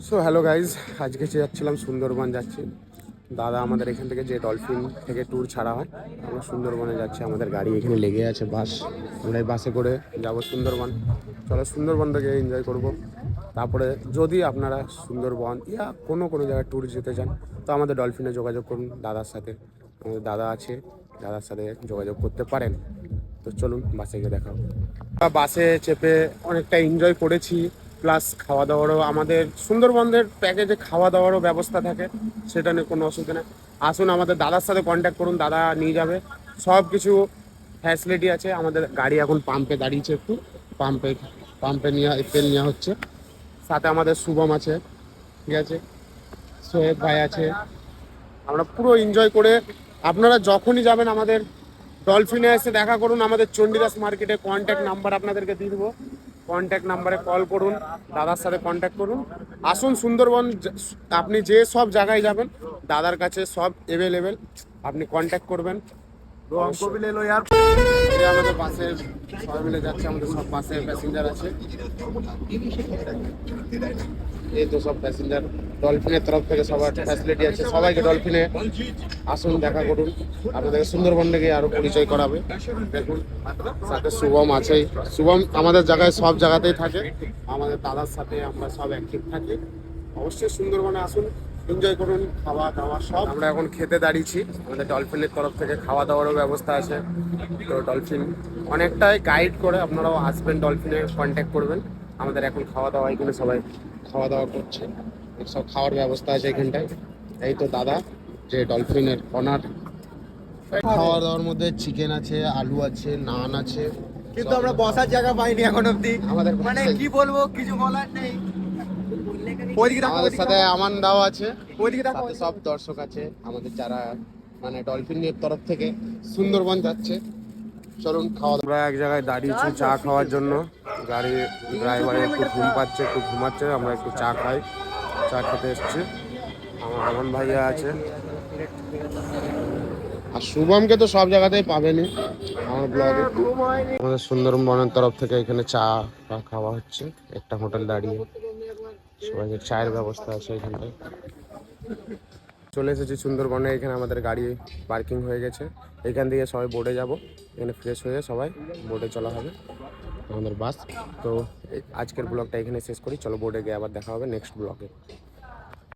So hello guys, আজকে যাচ্ছিলাম সুন্দরবন যাচ্ছি। দাদা আমাদের এখান থেকে যে ডলফিন থেকে ট্যুর ছাড়া হয়, আমরা সুন্দরবনে যাচ্ছি। আমাদের গাড়ি এখানে লেগে আছে, বাস। আমরা এই বাসে করে যাব সুন্দরবন। চলো সুন্দরবন থেকে এনজয় করব। তারপরে যদি আপনারা সুন্দরবন ইয়া কোনো জায়গায় ট্যুর যেতে চান, তো আমাদের ডলফিনে যোগাযোগ করুন দাদার সাথে। আমাদের দাদা আছে, দাদার সাথে যোগাযোগ করতে পারেন। তো চলুন বাসে গিয়ে দেখা হবে। বাসে চেপে অনেকটা এনজয় করেছি, প্লাস খাওয়া দাওয়ারও আমাদের সুন্দরবনের প্যাকেজে খাওয়া দাওয়ারও ব্যবস্থা থাকে, সেটা নিয়ে কোনো অসুবিধা নেই। আসুন আমাদের দাদার সাথে কন্ট্যাক্ট করুন, দাদা নিয়ে যাবে। সব কিছু ফ্যাসিলিটি আছে। আমাদের গাড়ি এখন পাম্পে দাঁড়িয়েছে, একটু পাম্পে পাম্পে নিয়ে তেল নেওয়া হচ্ছে। সাথে আমাদের শুভম আছে, ঠিক আছে, সোহেব ভাই আছে। আমরা পুরো এনজয় করে, আপনারা যখনই যাবেন আমাদের ডলফিনে এসে দেখা করুন। আমাদের চণ্ডীদাস মার্কেটে কন্ট্যাক্ট নাম্বার আপনাদেরকে দিয়ে দেবো, কন্ট্যাক্ট নাম্বারে কল করুন, দাদার সাথে কন্ট্যাক্ট করুন। আসুন সুন্দরবন, আপনি যে সব জায়গায় যাবেন দাদার কাছে সব অ্যাভেলেবেল, আপনি কন্ট্যাক্ট করবেন। আমাদের বাসে সবাই মিলে যাচ্ছে, আমাদের সব বাসে প্যাসেঞ্জার আছে। এই তো সব প্যাসেঞ্জার, ডলফিনের তরফ থেকে সবার ফ্যাসিলিটি আছে। সবাইকে ডলফিনে আসুন, দেখা করুন। আপনাদেরকে সুন্দরবন থেকে আরো পরিচয় করাবে। দেখুন সাথে শুভম আছেই। শুভম আমাদের জায়গায় সব জায়গাতেই থাকে, আমাদের দাদার সাথে আমরা সব অ্যাক্টিভ থাকি। অবশ্যই সুন্দরবনে আসুন, এনজয় করুন, খাওয়া দাওয়া সব। আমরা এখন খেতে দাঁড়িয়েছি, আমাদের ডলফিনের তরফ থেকে খাওয়া দাওয়ারও ব্যবস্থা আছে। তো ডলফিন অনেকটাই গাইড করে, আপনারাও আসবেন, ডলফিনে কন্ট্যাক্ট করবেন। আমাদের এখন খাওয়া দাওয়া, এখানে সবাই খাওয়া দাওয়া করছে, সব খাওয়ার ব্যবস্থা আছে এখানটায়। এই তো দাদা যে ডলফিনের অনার। খাওয়া দাওয়ার মধ্যে চিকেন আছে, আলু আছে, নান আছে, কিন্তু আমরা বসার জায়গা পাইনি এখন অব্দি। আমাদের মানে কি বলবো, কিছু বলার নেই। আমাদের সাথে আমান দাও আছে, সাথে সব দর্শক আছে আমাদের যারা মানে ডলফিনের তরফ থেকে সুন্দরবন যাচ্ছে। চলুন খাওয়া দাওয়া। আমরা এক জায়গায় দাঁড়িয়েছি চা খাওয়ার জন্য। গাড়ি ড্রাইভারে একটু ঘুম পাচ্ছে, একটু ঘুমাচ্ছে, আমরা একটু চা খাই, চা খেতে এসেছি। আমার আমান ভাইয়া আছে, আর শুভমকে তো সব জায়গাতেই পাবেনই আমার ব্লগে। আমাদের সুন্দরবনের তরফ থেকে এখানে চা খাওয়া হচ্ছে, একটা হোটেল দাঁড়িয়ে, সবাইকে চায়ের ব্যবস্থা আছে এখানটায়। চলে এসেছি সুন্দরবনে, এখানে আমাদের গাড়ি পার্কিং হয়ে গেছে। এখান থেকে সবাই বোটে যাব, এখানে ফ্রেশ হয়ে সবাই বোটে চলা হবে আমাদের বাস। তো আজকের ব্লগটা এখানে শেষ করি, চলো বোটে গিয়ে আবার দেখা হবে নেক্সট ব্লগে।